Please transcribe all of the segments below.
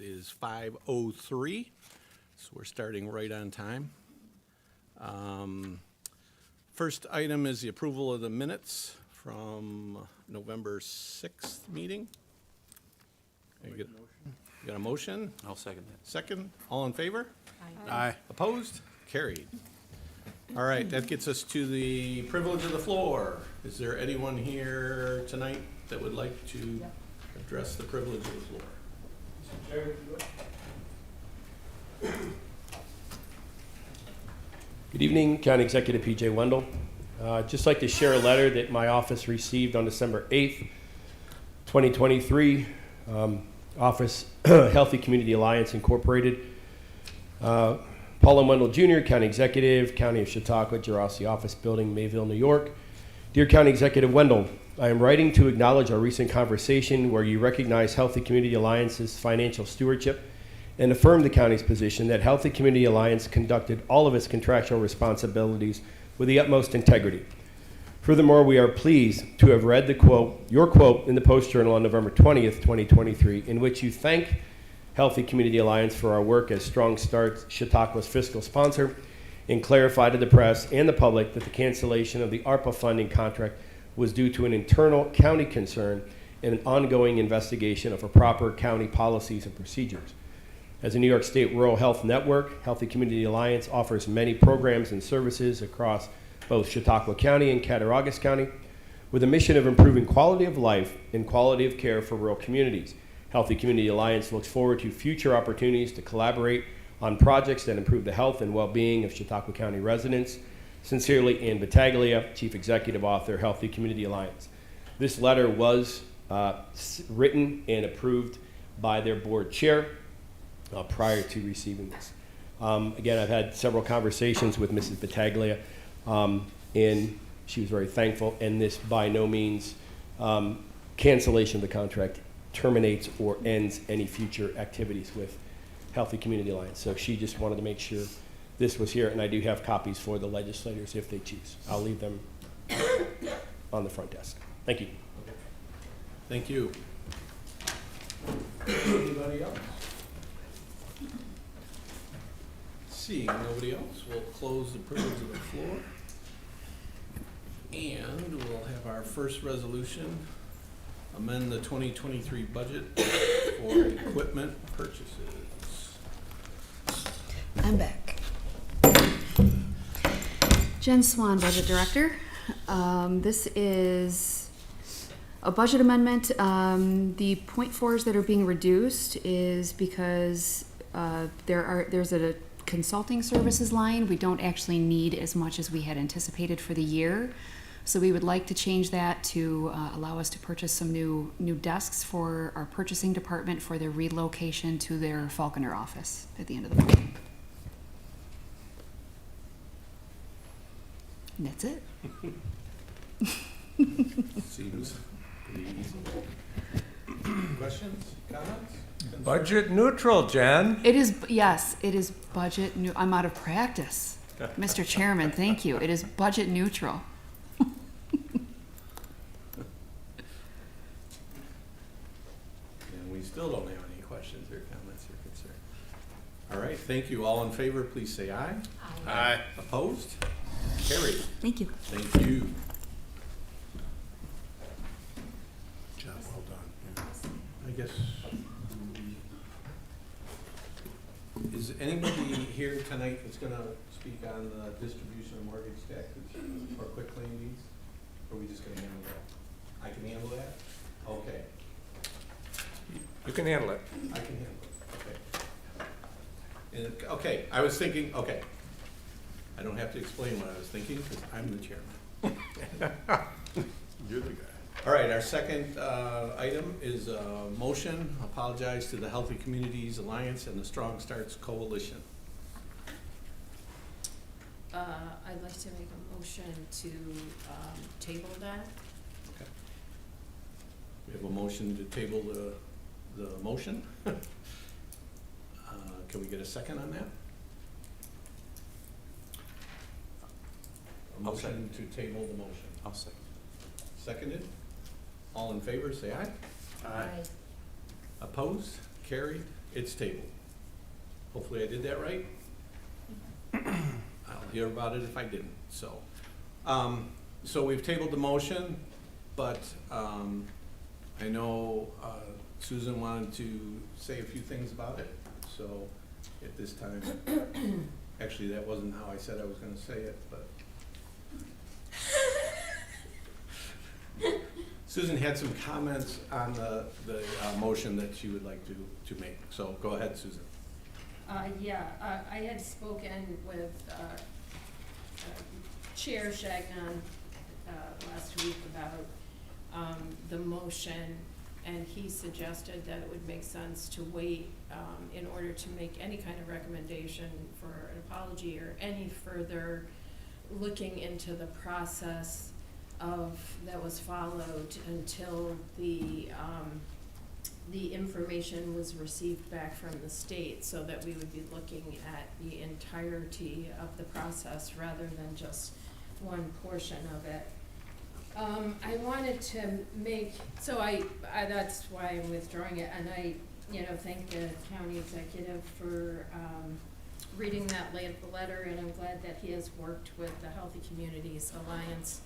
is 5:03, so we're starting right on time. First item is the approval of the minutes from November 6th meeting. You got a motion? I'll second that. Second, all in favor? Aye. Opposed? Carried. All right, that gets us to the privilege of the floor. Is there anyone here tonight that would like to address the privilege of the floor? Good evening, County Executive P.J. Wendell. Just like to share a letter that my office received on December 8th, 2023. Office Healthy Community Alliance Incorporated. Paul M. Wendell Jr., County Executive, County of Chautauqua, Gerasi Office Building, Mayville, New York. Dear County Executive Wendell, I am writing to acknowledge our recent conversation where you recognize Healthy Community Alliance's financial stewardship and affirm the county's position that Healthy Community Alliance conducted all of its contractual responsibilities with the utmost integrity. Furthermore, we are pleased to have read your quote in the Post-Journal on November 20th, 2023, in which you thank Healthy Community Alliance for our work as Strong Start Chautauqua's fiscal sponsor and clarify to the press and the public that the cancellation of the ARPA funding contract was due to an internal county concern and an ongoing investigation of proper county policies and procedures. As a New York State Rural Health Network, Healthy Community Alliance offers many programs and services across both Chautauqua County and Cattaraugus County with a mission of improving quality of life and quality of care for rural communities. Healthy Community Alliance looks forward to future opportunities to collaborate on projects that improve the health and well-being of Chautauqua County residents. Sincerely, Ann Battaglia, Chief Executive Officer, Healthy Community Alliance. This letter was written and approved by their board chair prior to receiving this. Again, I've had several conversations with Mrs. Battaglia, and she was very thankful, and this by no means cancellation of the contract terminates or ends any future activities with Healthy Community Alliance. So she just wanted to make sure this was here, and I do have copies for the legislators if they choose. I'll leave them on the front desk. Thank you. Thank you. Anybody else? Seeing nobody else, we'll close the privilege of the floor. And we'll have our first resolution, amend the 2023 budget for equipment purchases. I'm back. Jen Swan, Budget Director. This is a budget amendment. The .4s that are being reduced is because there's a consulting services line. We don't actually need as much as we had anticipated for the year. So we would like to change that to allow us to purchase some new desks for our purchasing department for their relocation to their Falconer office at the end of the month. And that's it. Seems pretty easy. Questions, comments? Budget neutral, Jen. It is, yes, it is budget I'm out of practice. Mr. Chairman, thank you. It is budget neutral. And we still don't have any questions or comments or concerns. All right, thank you. All in favor, please say aye. Aye. Opposed? Carried. Thank you. Thank you. Job well done. I guess, is anybody here tonight that's gonna speak on the distribution of mortgage taxes or quitclaim deeds? Or are we just gonna handle that? I can handle that? Okay, You can handle it. I can handle it, okay. And, okay, I was thinking, okay. I don't have to explain what I was thinking, because I'm the chairman. You're the guy. All right, our second item is a motion. Apologize to the Healthy Communities Alliance and the Strong Starts Coalition. I'd like to make a motion to table that. Okay. We have a motion to table the motion. Can we get a second on that? A I'll motion to table the motion. I'll second. Seconded? All in favor, say aye. Aye. Opposed? Carried? it's tabled. Hopefully I did that right. I'll hear about it if I didn't, so. So we've tabled the motion, but I know Susan wanted to say a few things about it, so at this time, actually, that wasn't how I said I was gonna say it, but. Susan had some comments on the motion that she would like to make, so go ahead, Susan. I had spoken with Chair Shagnon last week about the motion, and he suggested that it would make sense to wait in order to make any kind of recommendation for an apology or any further looking into the process that was followed until the information was received back from the state, so that we would be looking at the entirety of the process rather than just one portion of it. I wanted to make, so I that's why I'm withdrawing it, and I, thank the county executive for reading that letter, and I'm glad that he has worked with the Healthy Communities Alliance,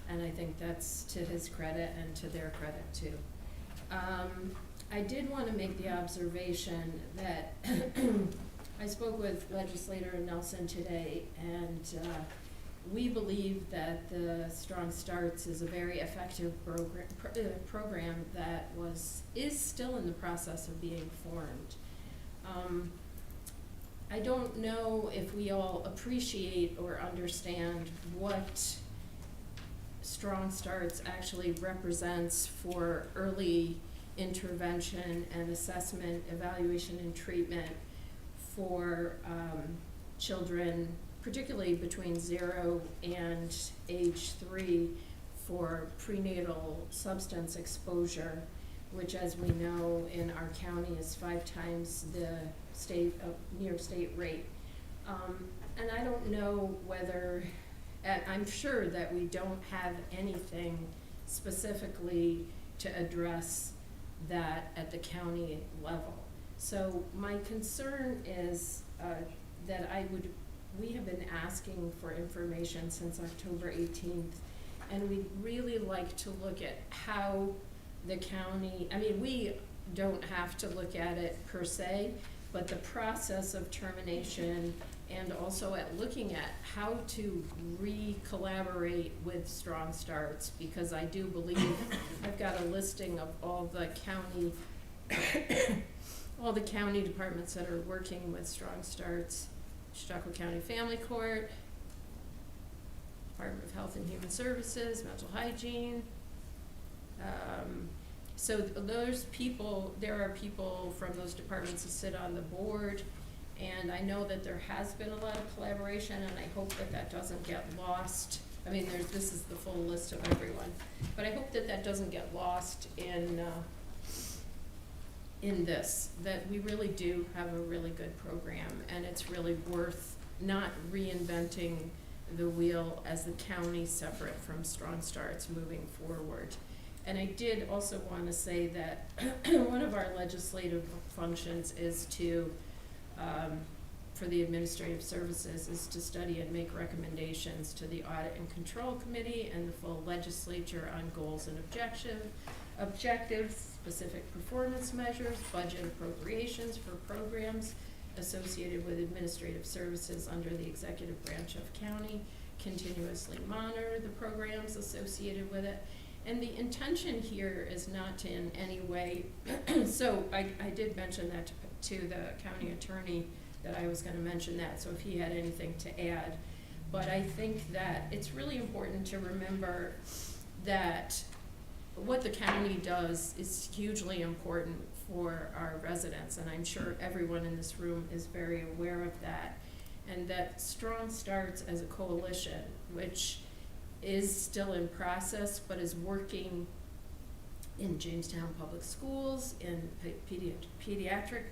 and I think that's to his credit and to their credit too. I did want to make the observation that I spoke with legislator Nelson today, and we believe that the Strong Starts is a very effective program that is still in the process of being formed. I don't know if we all appreciate or understand what Strong Starts actually represents for early intervention and assessment, evaluation and treatment for children, particularly between 0 and age 3, for prenatal substance exposure, which, as we know, in our county is 5 times the New York State rate. And I don't know whether, and I'm sure that we don't have anything specifically to address that at the county level. So my concern is that we have been asking for information since October 18th, and we'd really like to look at how the county, we don't have to look at it per se, but the process of termination, and also at looking at how to re-collaborate with Strong Starts, because I do believe, I've got a listing of all the county departments that are working with Strong Starts: Chautauqua County Family Court, Department of Health and Human Services, Mental Hygiene. So those people, there are people from those departments that sit on the board, and I know that there has been a lot of collaboration, and I hope that that doesn't get lost. This is the full list of everyone, but I hope that that doesn't get lost in this, that we really do have a really good program, and it's really worth not reinventing the wheel as the county separate from Strong Starts moving forward. And I did also want to say that one of our legislative functions is to, for the administrative services, is to study and make recommendations to the Audit and Control Committee and the full legislature on goals and objectives, specific performance measures, budget appropriations for programs associated with administrative services under the executive branch of county, continuously monitor the programs associated with it. And the intention here is not to in any way, so I did mention that to the county attorney, that I was going to mention that, so if he had anything to add. But I think that it's really important to remember that what the county does is hugely important for our residents, and I'm sure everyone in this room is very aware of that. And that Strong Starts as a coalition, which is still in process, but is working in Jamestown Public Schools, in pediatric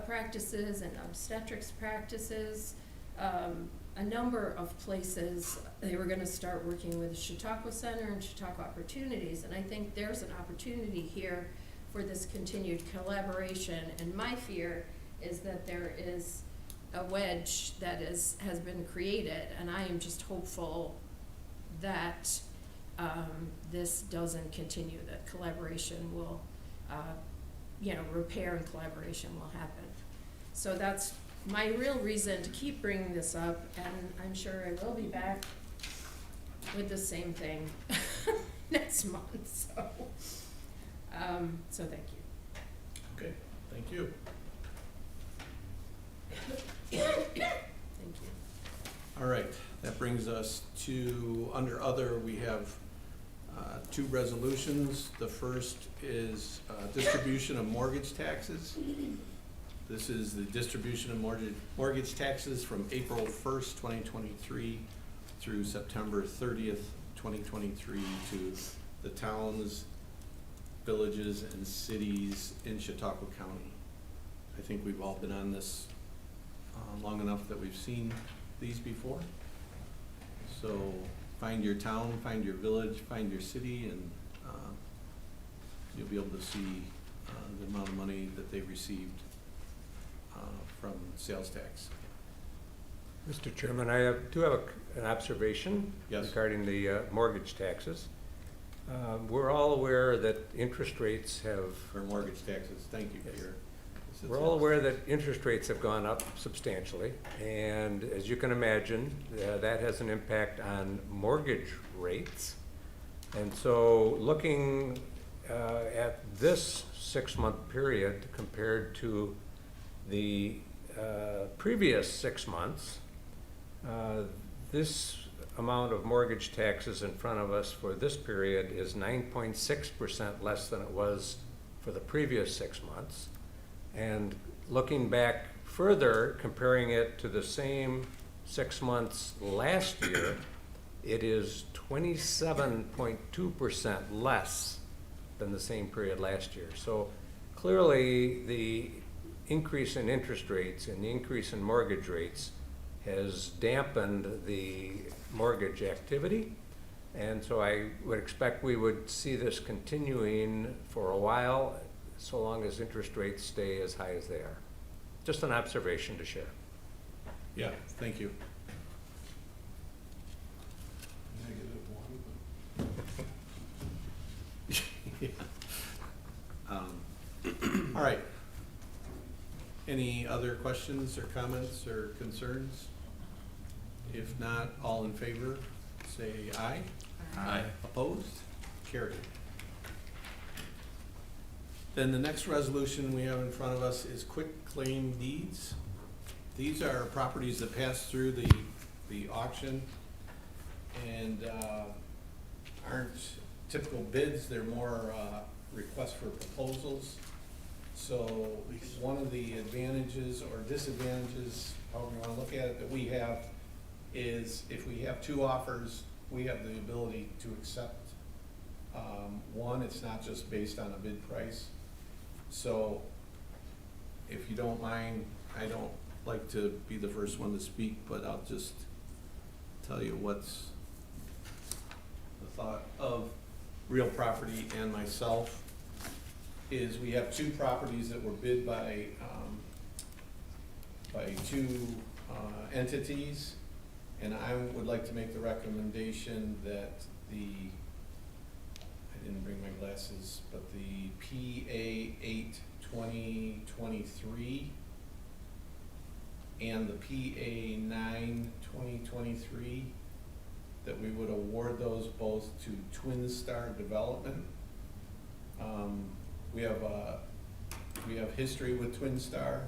practices and obstetrics practices, a number of places. They were going to start working with the Chautauqua Center and Chautauqua Opportunities, and I think there's an opportunity here for this continued collaboration. And my fear is that there is a wedge that has been created, and I am just hopeful that this doesn't continue, that collaboration will, repair and collaboration will happen. So that's my real reason to keep bringing this up, and I'm sure I will be back with the same thing next month, so thank you. Okay, thank you. Thank you. All right, that brings us to, under other, we have two resolutions. The first is distribution of mortgage taxes. This is the distribution of mortgage taxes from April 1st, 2023 through September 30th, 2023 to the towns, villages, and cities in Chautauqua County. I think we've all been on this long enough that we've seen these before. So find your town, find your village, find your city, and you'll be able to see the amount of money that they received from sales tax. Mr. Chairman, I do have an observation Yes. regarding the mortgage taxes. We're all aware that interest rates have, For mortgage taxes, thank you, Peter. we're all aware that interest rates have gone up substantially, and as you can imagine, that has an impact on mortgage rates. And so looking at this 6-month period compared to the previous 6 months, this amount of mortgage taxes in front of us for this period is 9.6% less than it was for the previous 6 months. And looking back further, comparing it to the same 6 months last year, it is 27.2% less than the same period last year. So clearly, the increase in interest rates and the increase in mortgage rates has dampened the mortgage activity. And so I would expect we would see this continuing for a while, so long as interest rates stay as high as they are. Just an observation to share. Yeah, thank you. All right. Any other questions or comments or concerns? If not, all in favor, say aye. Aye. Opposed? Carried. Then the next resolution we have in front of us is quit claim deeds. These are properties that pass through the auction and aren't typical bids, they're more requests for proposals. So one of the advantages or disadvantages, however you want to look at it, that we have is if we have two offers, we have the ability to accept one. It's not just based on a bid price. So if you don't mind, I don't like to be the first one to speak, but I'll just tell you what's the thought of Real Property and myself is we have two properties that were bid by two entities, and I would like to make the recommendation that I didn't bring my glasses, but the PA 8 2023 and the PA 9 2023, that we would award those both to Twin Star Development. We have history with Twin Star,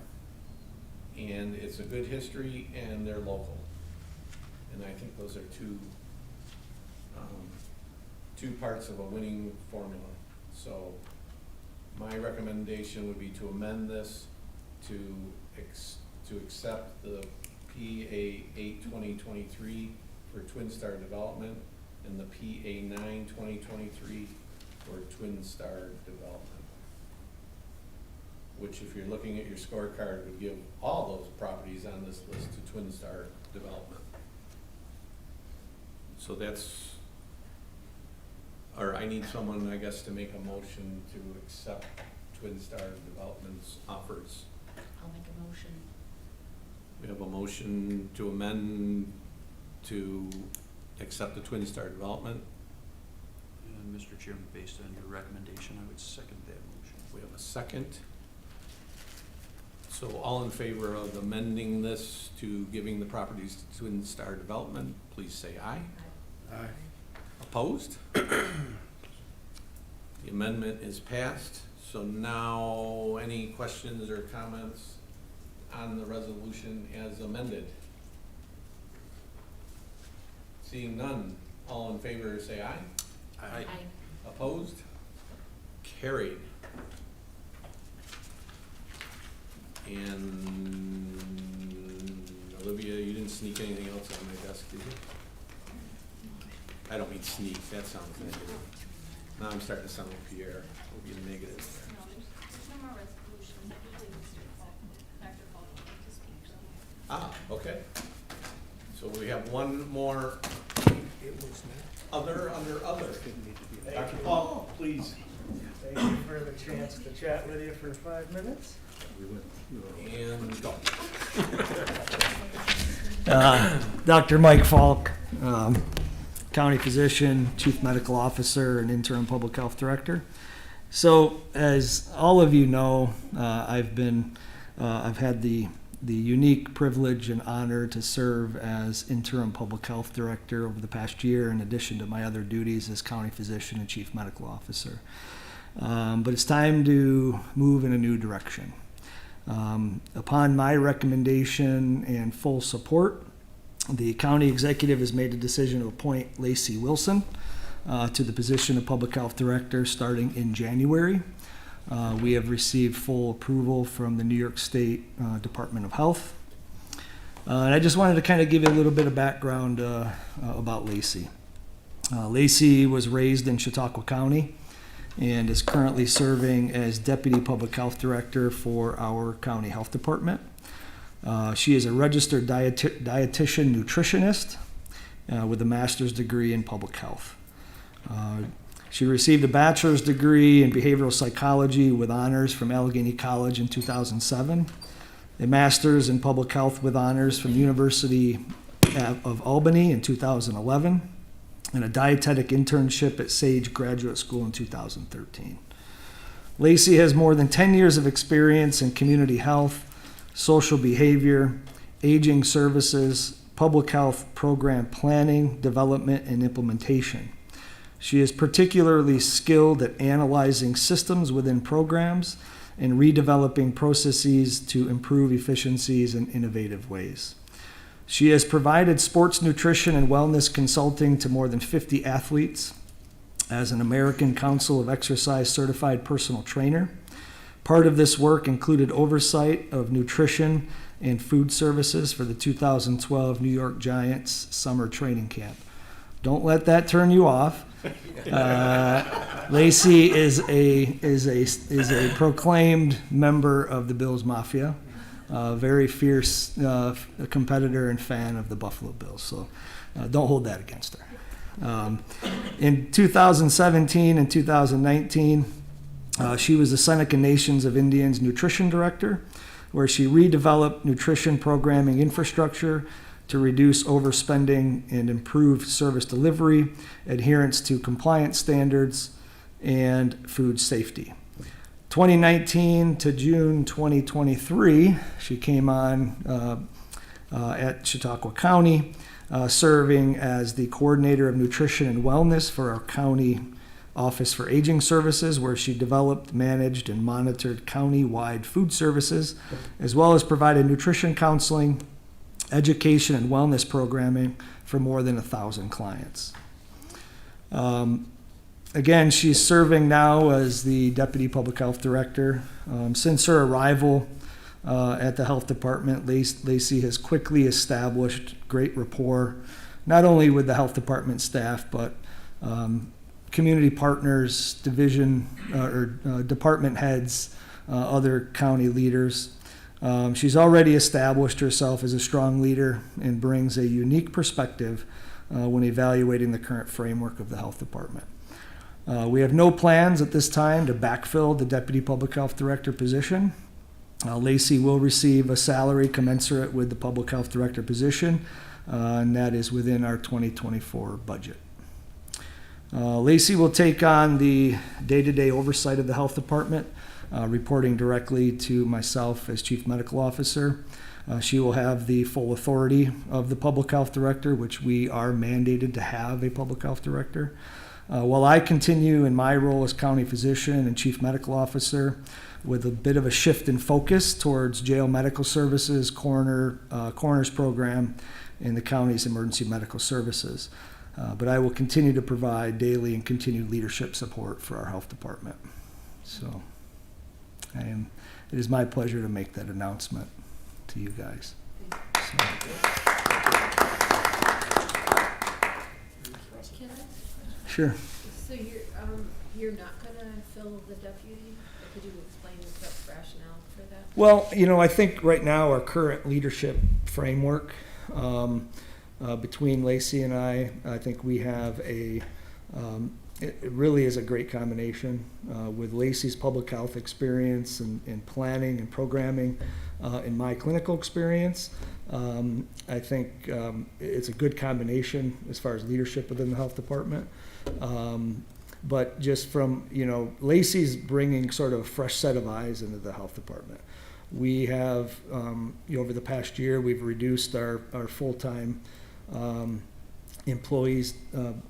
and it's a good history, and they're local. And I think those are two parts of a winning formula. So my recommendation would be to amend this to accept the PA 8 2023 for Twin Star Development and the PA 9 2023 for Twin Star Development. Which, if you're looking at your scorecard, would give all those properties on this list to Twin Star Development. So that's, or I need someone, I guess, to make a motion to accept Twin Star Development's offers. I'll make a motion. We have a motion to amend to accept the Twin Star Development. And Mr. Chairman, based on your recommendation, I would second that motion. We have a second. So all in favor of amending this to giving the properties to Twin Star Development, please say aye. Aye. Opposed? The amendment is passed. So now, any questions or comments on the resolution as amended? Seeing none, all in favor say aye. Aye. Opposed? Carried. And Olivia, you didn't sneak anything else on my desk, did you? I don't mean sneak, that sounds negative. Now I'm starting to sound like Pierre, we'll be negative. No, there's no more resolution. Usually Dr. Falk would like to speak. Ah, okay. So we have one more other under other. Dr. Paul, please. Thank you for the chance to chat with you for 5 minutes. And go. Dr. Mike Falk, County Physician, Chief Medical Officer, and Interim Public Health Director. So, as all of you know, I've had the unique privilege and honor to serve as Interim Public Health Director over the past year, in addition to my other duties as County Physician and Chief Medical Officer. But it's time to move in a new direction. Upon my recommendation and full support, the county executive has made a decision to appoint Lacey Wilson to the position of Public Health Director starting in January. We have received full approval from the New York State Department of Health. And I just wanted to kind of give you a little bit of background about Lacey. Lacey was raised in Chautauqua County and is currently serving as Deputy Public Health Director for our county health department. She is a registered dietitian nutritionist with a master's degree in public health. She received a bachelor's degree in behavioral psychology with honors from Allegheny College in 2007, a master's in public health with honors from the University of Albany in 2011, and a dietetic internship at Sage Graduate School in 2013. Lacey has more than 10 years of experience in community health, social behavior, aging services, public health program planning, development, and implementation. She is particularly skilled at analyzing systems within programs and redeveloping processes to improve efficiencies in innovative ways. She has provided sports nutrition and wellness consulting to more than 50 athletes as an American Council of Exercise certified personal trainer. Part of this work included oversight of nutrition and food services for the 2012 New York Giants summer training camp. Don't let that turn you off. Lacey is a proclaimed member of the Bills Mafia. Very fierce competitor and fan of the Buffalo Bills, so don't hold that against her. In 2017 and 2019, she was the Seneca Nations of Indians Nutrition Director, where she redeveloped nutrition programming infrastructure to reduce overspending and improve service delivery, adherence to compliance standards, and food safety. 2019 to June 2023, she came on at Chautauqua County, serving as the coordinator of nutrition and wellness for our county Office for Aging Services, where she developed, managed, and monitored county-wide food services, as well as provided nutrition counseling, education, and wellness programming for more than 1,000 clients. Again, she's serving now as the Deputy Public Health Director. Since her arrival at the Health Department, Lacey has quickly established great rapport, not only with the Health Department staff, but community partners, division or department heads, other county leaders. She's already established herself as a strong leader and brings a unique perspective when evaluating the current framework of the Health Department. We have no plans at this time to backfill the Deputy Public Health Director position. Lacey will receive a salary commensurate with the Public Health Director position, and that is within our 2024 budget. Lacey will take on the day-to-day oversight of the health department, reporting directly to myself as Chief Medical Officer. She will have the full authority of the Public Health Director, which we are mandated to have a Public Health Director. While I continue in my role as County Physician and Chief Medical Officer with a bit of a shift in focus towards jail medical services, coroner's program, and the county's emergency medical services. But I will continue to provide daily and continued leadership support for our health department. So it is my pleasure to make that announcement to you guys. So. Can I? Sure. So you're not gonna fill the deputy? Or could you explain the rationale for that? Well, I think right now our current leadership framework, between Lacey and I think we have it really is a great combination with Lacey's public health experience and planning and programming and my clinical experience. I think it's a good combination as far as leadership within the health department. But just from, Lacey's bringing sort of a fresh set of eyes into the health department. We have, over the past year, we've reduced our full-time employees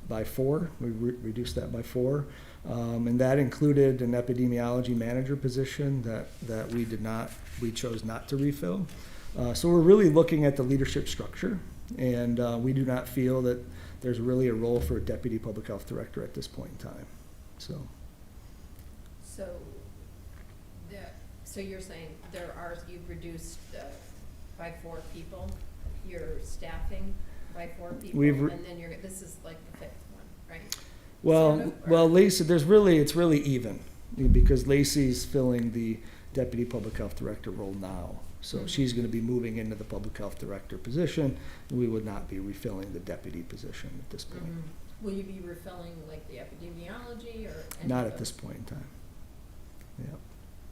by 4. We reduced that by 4. And that included an epidemiology manager position that we chose not to refill. So we're really looking at the leadership structure, and we do not feel that there's really a role for a deputy public health director at this point in time. So you're saying you've reduced by 4 people, your staffing by 4 people, and then this is like the 5th one, right? Well, Lacey, it's really even because Lacey's filling the deputy public health director role now. So she's going to be moving into the public health director position, and we would not be refilling the deputy position at this point. Will you be refilling like the epidemiology or any Not of at this those? point in time. Yeah.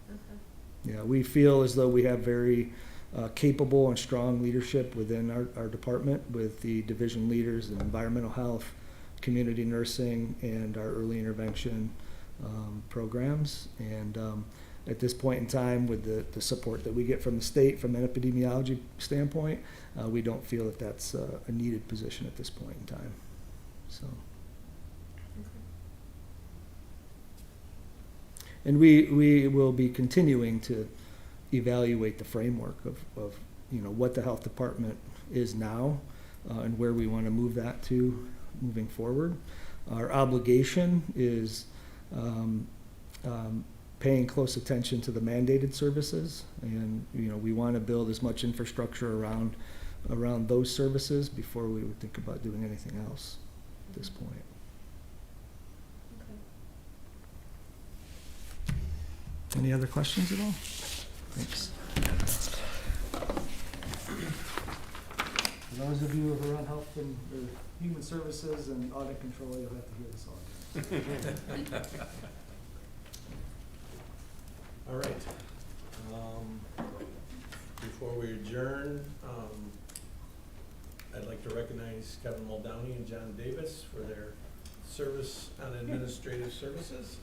Okay. Yeah, we feel as though we have very capable and strong leadership within our department with the division leaders in environmental health, community nursing, and our early intervention programs. And at this point in time, with the support that we get from the state from an epidemiology standpoint, we don't feel that that's a needed position at this point in time. So. And we will be continuing to evaluate the framework of what the health department is now and where we want to move that to moving forward. Our obligation is paying close attention to the mandated services, and we want to build as much infrastructure around those services before we would think about doing anything else at this point. Any other questions at all? Thanks. For those of you who are on health and human services and audit control, you'll have to hear this all again. All right. Before we adjourn, I'd like to recognize Kevin Muldowney and John Davis for their service on administrative services.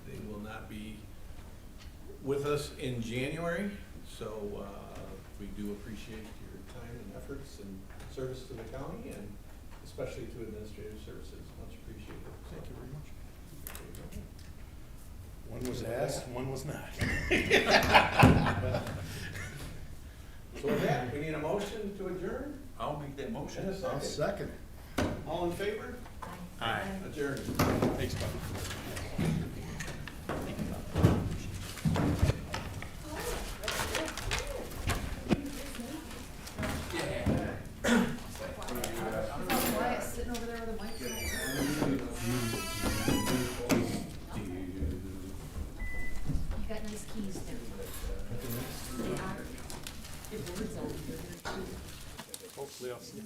They will not be with us in January, so we do appreciate your time and efforts and service to the county, and especially to administrative services. Much appreciated. Thank you very much. One was asked, one was not. So with that, we need a motion to adjourn. I'll make that motion. And a I'll second. All in favor? Aye. Adjourn. Thanks, Bob. Sitting over there with a mic. You got nice keys there. Yeah. Hopefully I'll see you.